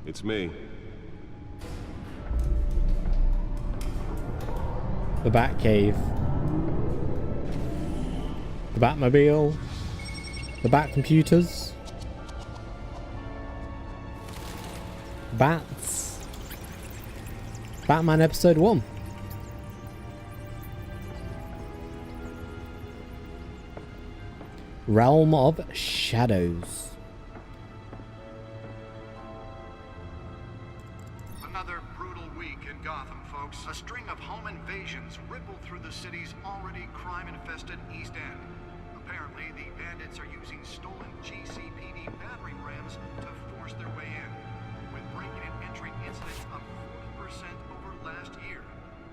It's me. The Batcave. The Batmobile. The Batcomputers. Bats. Batman Episode 1. Realm of Shadows. Another brutal week in Gotham, folks. A string of home invasions rippled through the city's already crime-infested East End. Apparently, the bandits are using stolen GCPD battering rams to force their way in, with breaking and entering incidents up 40% over last year.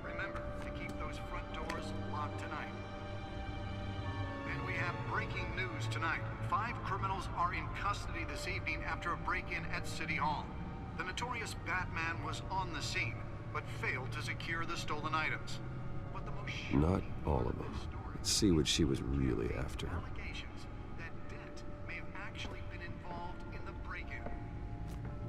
Remember to keep those front doors locked tonight. And we have breaking news tonight. 5 criminals are in custody this evening after a break-in at City Hall. The notorious Batman was on the scene, but failed to secure the stolen items. But the most Not all of them. Let's see what she was really after. allegations that Dent may have actually been involved in the break-in.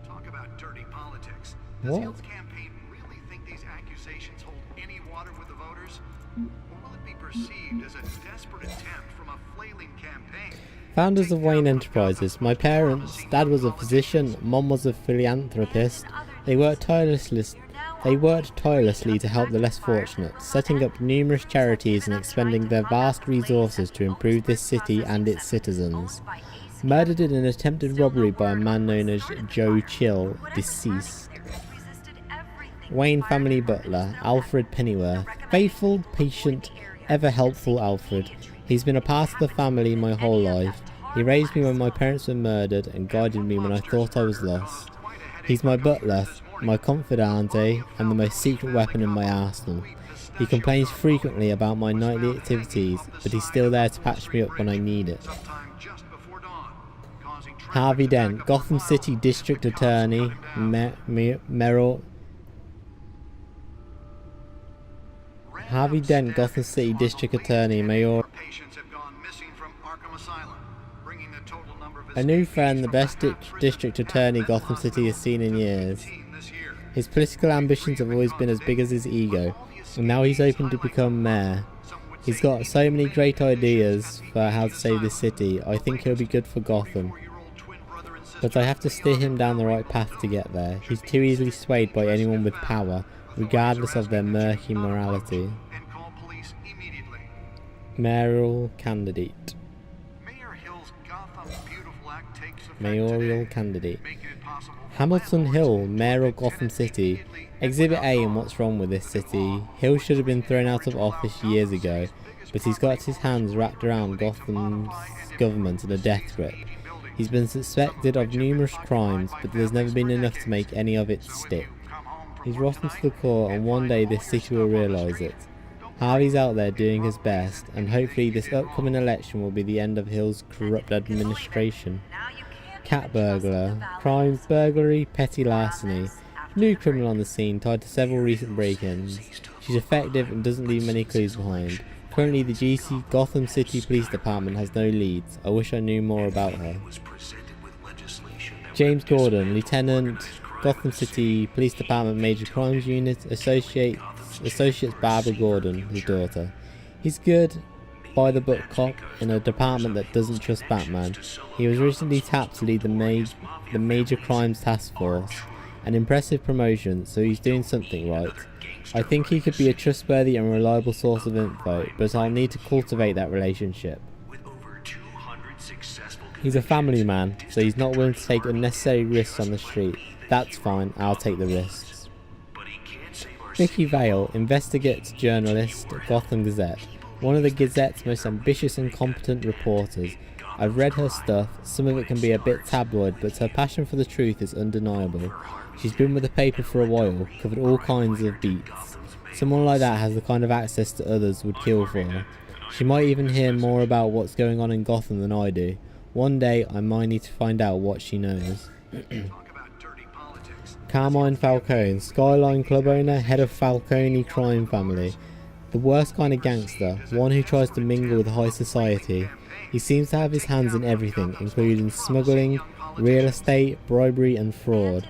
Talk about dirty politics. Does What? Hill's campaign really think these accusations hold any water with the voters? Or will it be perceived as a desperate attempt from a flailing campaign? Founders of Wayne Enterprises. My parents, Dad was a physician, Mom was a philanthropist. They worked tirelessly to help the less fortunate, setting up numerous charities and expending their vast resources to improve this city and its citizens. Murdered in an attempted robbery by a man known as Joe Chill, deceased. Wayne family butler, Alfred Pennyworth. Faithful, patient, ever helpful Alfred. He's been a part of the family my whole life. He raised me when my parents were murdered and guided me when I thought I was lost. He's my butler, my confidante, and the most secret weapon in my arsenal. He complains frequently about my nightly activities, but he's still there to patch me up when I need it. Harvey Dent, Gotham City District Attorney, Harvey Dent, Gotham City District Attorney, Mayor. A new friend, the best district attorney Gotham City has seen in years. His political ambitions have always been as big as his ego, and now he's open to become mayor. He's got so many great ideas for how to save this city. I think he'll be good for Gotham. But I have to steer him down the right path to get there. He's too easily swayed by anyone with power, regardless of their murky morality. Mayoral candidate. Mayoral candidate. Hamilton Hill, Mayor of Gotham City. Exhibit A in what's wrong with this city. Hill should have been thrown out of office years ago, but he's got his hands wrapped around Gotham's government in a death grip. He's been suspected of numerous crimes, but there's never been enough to make any of it stick. He's rotten to the core, and one day this city will realise it. Harvey's out there doing his best, and hopefully this upcoming election will be the end of Hill's corrupt administration. Cat burglar. Crimes: burglary, petty larceny. New criminal on the scene, tied to several recent break-ins. She's effective and doesn't leave many clues behind. Currently the GC Gotham City Police Department has no leads. I wish I knew more about her. James Gordon, Lieutenant, Gotham City Police Department Major Crimes Unit, Associates Barbara Gordon, his daughter. He's good, by the book cop in a department that doesn't trust Batman. He was recently tapped to lead the Major Crimes Task Force, an impressive promotion, so he's doing something right. I think he could be a trustworthy and reliable source of info, but I'll need to cultivate that relationship. He's a family man, so he's not willing to take unnecessary risks on the street. That's fine, I'll take the risks. Vicky Vale, investigate journalist, Gotham Gazette. One of the Gazette's most ambitious and competent reporters. I've read her stuff, some of it can be a bit tabloid, but her passion for the truth is undeniable. She's been with the paper for a while, covered all kinds of beats. Someone like that has the kind of access that others would kill for. She might even hear more about what's going on in Gotham than I do. One day I might need to find out what she knows. Carmine Falcone, Skyline Club owner, head of Falcone crime family. The worst kind of gangster, one who tries to mingle with high society. He seems to have his hands in everything, including smuggling, real estate, bribery and fraud.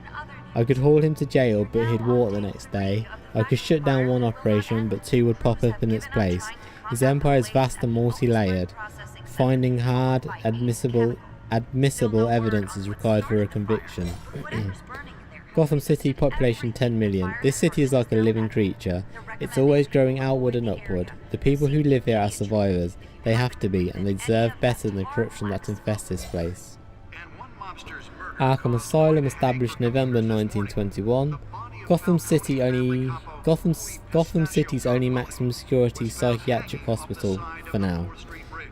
I could haul him to jail, but he'd walk the next day. I could shut down one operation, but two would pop up in its place. His empire is vast and multi-layered. Finding hard, admissible evidence is required for a conviction. Gotham City, population 10 million. This city is like a living creature. It's always growing outward and upward. The people who live here are survivors. They have to be, and they deserve better than the corruption that infests this place. Arkham Asylum, established November 1921. Gotham City's only maximum security psychiatric hospital for now.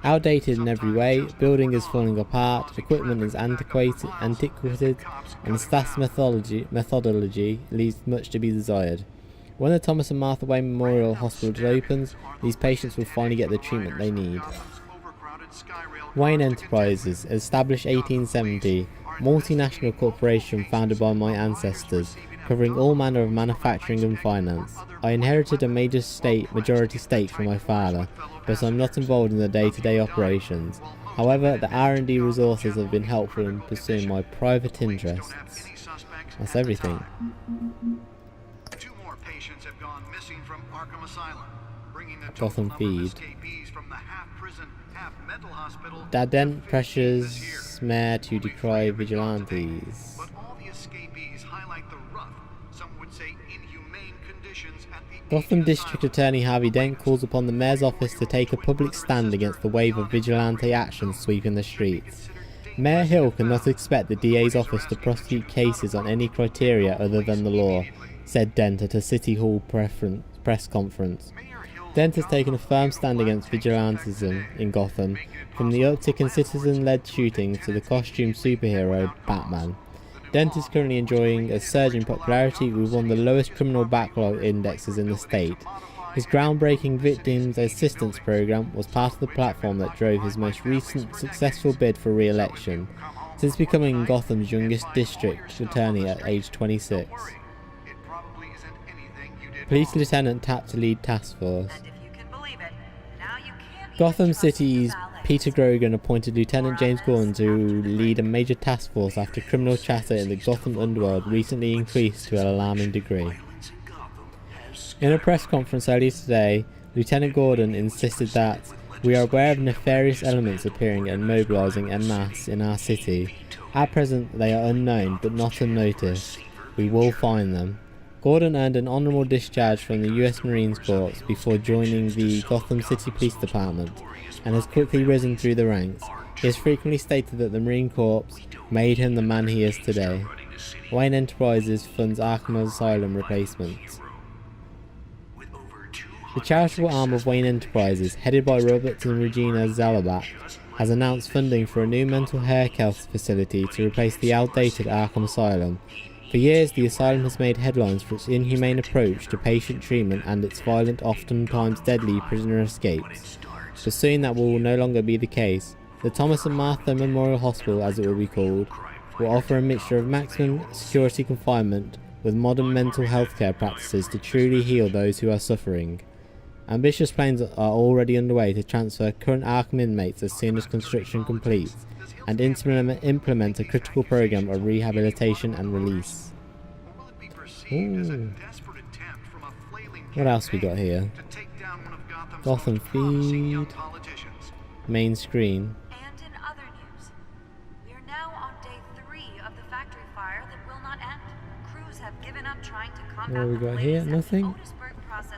Outdated in every way, building is falling apart, equipment is antiquated, and staff's methodology leaves much to be desired. When the Thomas and Martha Wayne Memorial Hospital opens, these patients will finally get the treatment they need. Wayne Enterprises, established 1870, multinational corporation founded by my ancestors, covering all manner of manufacturing and finance. I inherited a majority stake from my father, but I'm not involved in the day-to-day operations. However, the R&D resources have been helpful in pursuing my private interests. That's everything. Two more patients have gone missing from Arkham Asylum, bringing the Gotham total number of feed. escapees from the half-prison, half-mental hospital. Dent pressures mayor to decry vigilantes. But all the escapees highlight the rough, some would say inhumane conditions at the Gotham District Attorney Harvey Dent calls upon the mayor's office to take a public stand against the wave of vigilante action sweeping the streets. Mayor Hill cannot expect the DA's office to prosecute cases on any criteria other than the law, said Dent at a City Hall press conference. Dent has taken a firm stand against vigilantism in Gotham, from the uptick in citizen-led shootings to the costumed superhero Batman. Dent is currently enjoying a surge in popularity with one of the lowest criminal backlog indexes in the state. His groundbreaking Victims Assistance Program was part of the platform that drove his most recent successful bid for re-election, since becoming Gotham's youngest district attorney at age 26. Police Lieutenant tapped to lead task force. Gotham City's Peter Grogan appointed Lieutenant James Gordon to lead a major task force after criminal chatter in the Gotham underworld recently increased to an alarming degree. In a press conference earlier today, Lieutenant Gordon insisted that we are aware of nefarious elements appearing and mobilizing en masse in our city. At present, they are unknown but not unnoticed. We will find them. Gordon earned an honourable discharge from the US Marine Corps before joining the Gotham City Police Department, and has quickly risen through the ranks. He has frequently stated that the Marine Corps made him the man he is today. Wayne Enterprises funds Arkham Asylum replacements. The charitable arm of Wayne Enterprises, headed by Robert and Regina Zalabak, has announced funding for a new mental health facility to replace the outdated Arkham Asylum. For years, the asylum has made headlines for its inhumane approach to patient treatment and its violent, oftentimes deadly prisoner escapes. But soon that will no longer be the case. The Thomas and Martha Memorial Hospital, as it will be called, will offer a mixture of maximum security confinement with modern mental health care practices to truly heal those who are suffering. Ambitious plans are already underway to transfer current Arkham inmates as soon as construction completes, and implement a critical program of rehabilitation and release. Ooh. What else we got here? Gotham feed, main screen. And in other news, we are now on day 3 of the factory fire that will not end. Crews have given up trying to combat What have we got here? Nothing.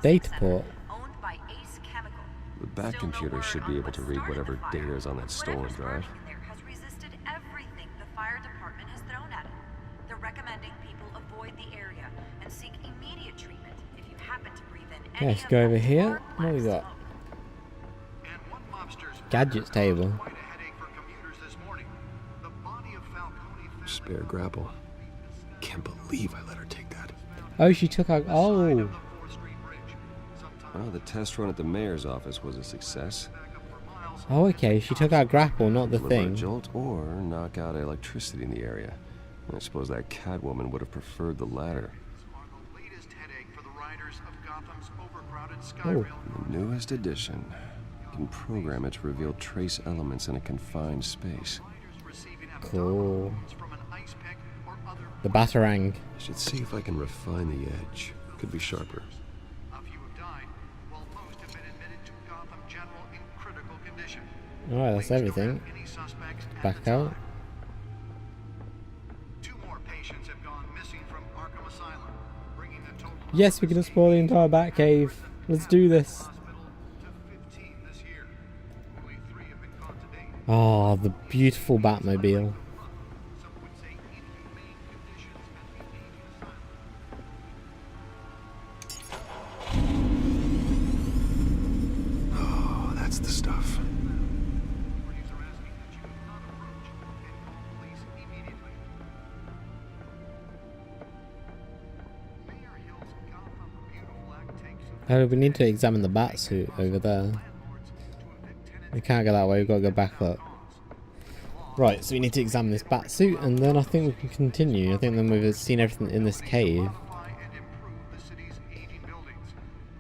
Data Data port. owned by Ace Chemical. The back computer should be able to read whatever data is on that storage drive. There has resisted everything the fire department has thrown at it. They're recommending people avoid the area and seek immediate treatment if you happen to breathe in any Let's go of over the here. four What have we black got? smoke. Gadgets table. Spare grapple. Can't believe I let her take that. Oh, she took our... Oh! Well, the test run at the mayor's office was a success. Oh, okay. She took our grapple, not the Deliver a thing. jolt or knock out electricity in the area. I suppose that Catwoman would have preferred the latter. Oh. The newest edition. You can program it to reveal trace elements in a confined space. Cool. The Batarang. I should see if I can refine the edge. Could be sharper. A few have died, while most have been admitted to Gotham General in critical condition. Alright, that's everything. Any suspects at Back the out. time. 2 more patients have gone missing from Arkham Asylum, bringing the total Yes, we can explore the entire Batcave. Let's do this. hospital to 15 this year. Only 3 have been caught to date. Oh, the beautiful Batmobile. Some would say inhumane conditions at the aging asylum. Oh, that's the stuff. Authorities are asking that you do not approach and call police immediately. Mayor Hill's Gotham Beautiful Act takes Oh, we need to examine the Batsuit over there. landlords to evict tenants. We can't go that way, we've got to go back up. Right, so we need to examine this Batsuit and then I think we can continue. I think then we've seen everything in this cave. Modify and improve the city's aging buildings,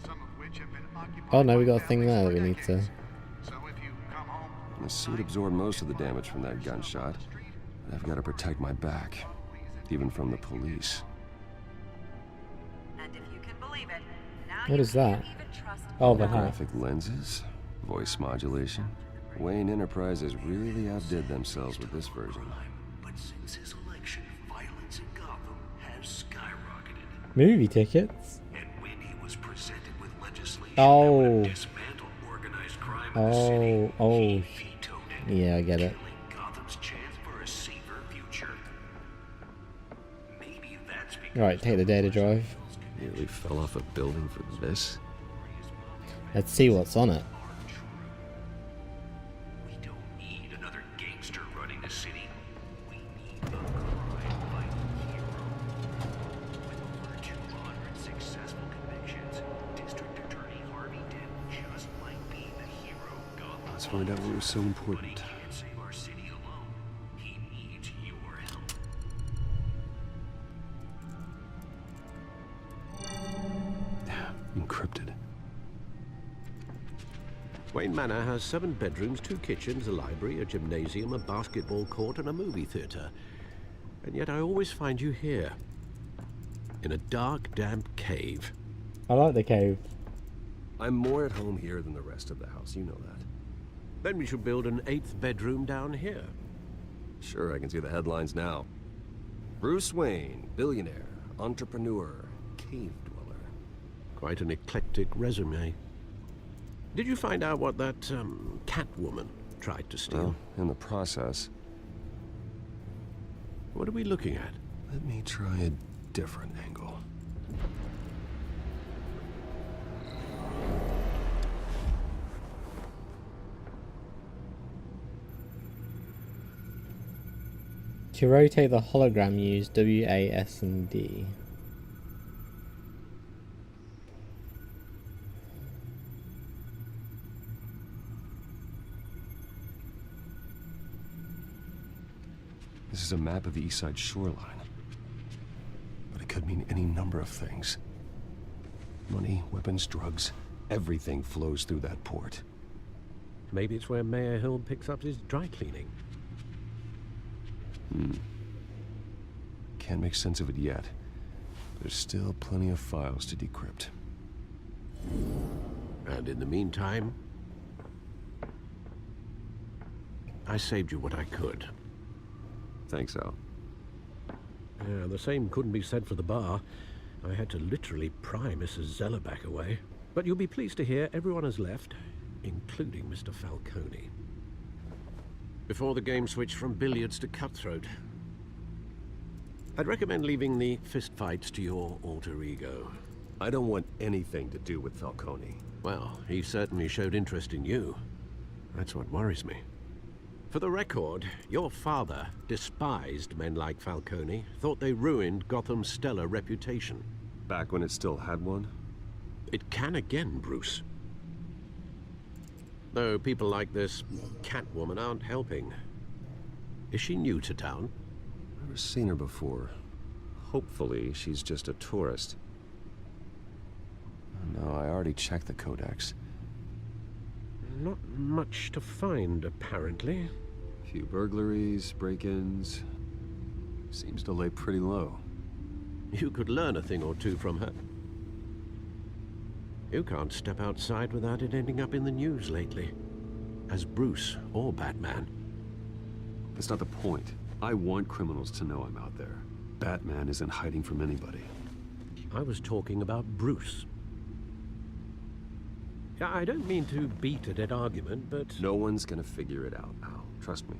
some of which have been occupied Oh no, we by got a thing families there that for we need to... decades. So if you come home, The suit absorbed most of the damage from that gunshot. But I've got to protect my back, even from the police. And if you can believe it, now What you is that? can't even trust Oh, the hat. Graphic lenses, voice modulation. Wayne Enterprises really outdid themselves with this version. But since his election, violence in Gotham has skyrocketed. Movie tickets? And when he was presented with legislation Oh. that would dismantle organized crime in the city, Oh. he vetoed it, Yeah, I get it. killing Gotham's chance for a safer future. Maybe that's because Right, take the data drive. Nearly fell off a building for this. Let's see what's on it. we don't need another gangster running the city. We need a crime-fighting hero. With over 200 successful convictions, District Attorney Harvey Dent just might be the hero Gotham Let's find out what was so But he important. can't save our city alone. He needs your help. Encrypted. Wayne Manor has 7 bedrooms, 2 kitchens, a library, a gymnasium, a basketball court, and a movie theatre. And yet I always find you here, in a dark, damp cave. I like the cave. I'm more at home here than the rest of the house, you know that. Then we should build an 8th bedroom down here. Sure, I can see the headlines now. Bruce Wayne, billionaire, entrepreneur, cave dweller. Quite an eclectic resume. Did you find out what that, Catwoman tried to steal? Well, in the process, What are we looking at? let me try a different angle. To rotate the hologram, use W, A, S, and D. This is a map of the East Side shoreline. But it could mean any number of things. Money, weapons, drugs, everything flows through that port. Maybe it's where Mayor Hill picks up his dry cleaning. Can't make sense of it yet. There's still plenty of files to decrypt. And in the meantime, I saved you what I could. Thanks, Al. Yeah, the same couldn't be said for the bar. I had to literally pry Mrs. Zellerback away. But you'll be pleased to hear everyone has left, including Mr. Falcone. Before the game switched from billiards to cutthroat. I'd recommend leaving the fistfights to your alter ego. I don't want anything to do with Falcone. Well, he certainly showed interest in you. That's what worries me. For the record, your father despised men like Falcone, thought they ruined Gotham's stellar reputation. Back when it still had one? It can again, Bruce. Though people like this Catwoman aren't helping. Is she new to town? Never seen her before. Hopefully, she's just a tourist. No, I already checked the codex. Not much to find, apparently. A few burglaries, break-ins. Seems to lay pretty low. You could learn a thing or two from her. You can't step outside without it ending up in the news lately. As Bruce or Batman. That's not the point. I want criminals to know I'm out there. Batman isn't hiding from anybody. I was talking about Bruce. Yeah, I don't mean to beat a dead argument, but... No one's gonna figure it out, Al. Trust me.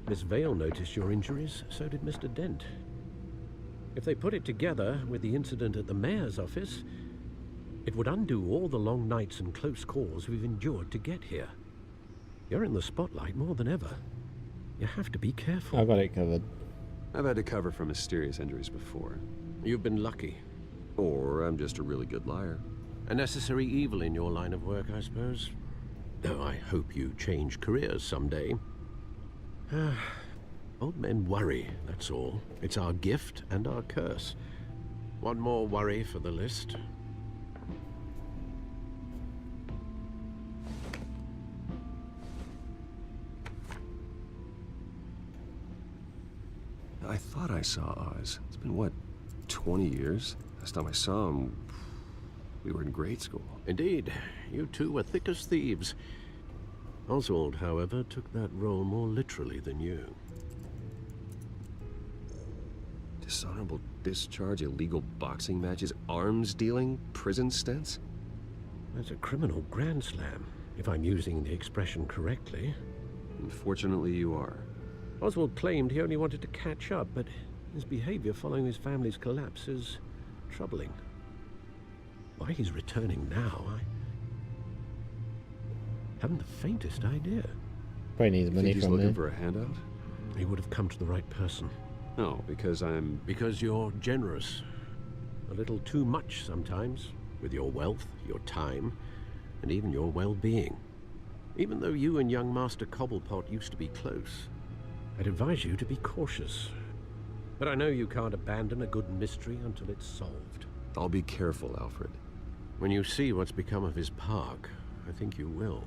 Miss Vale noticed your injuries, so did Mr. Dent. If they put it together with the incident at the mayor's office, it would undo all the long nights and close calls we've endured to get here. You're in the spotlight more than ever. You have to be careful. I got it covered. I've had to cover for mysterious injuries before. You've been lucky. Or I'm just a really good liar. A necessary evil in your line of work, I suppose. Though I hope you change careers someday. Old men worry, that's all. It's our gift and our curse. One more worry for the list. I thought I saw Oz. It's been, what, 20 years? Last time I saw him, we were in grade school. Indeed, you two were thick as thieves. Oswald, however, took that role more literally than you. Dishonorable discharge, illegal boxing matches, arms dealing, prison stints? That's a criminal grand slam, if I'm using the expression correctly. Unfortunately, you are. Oswald claimed he only wanted to catch up, but his behavior following his family's collapse is troubling. Why he's returning now, I haven't the faintest idea. Probably needs You money think he's from looking me. for a handout? He would have come to the right person. No, because I'm... Because you're generous. A little too much sometimes, with your wealth, your time, and even your well-being. Even though you and young Master Cobblepot used to be close, I'd advise you to be cautious. But I know you can't abandon a good mystery until it's solved. I'll be careful, Alfred. When you see what's become of his park, I think you will.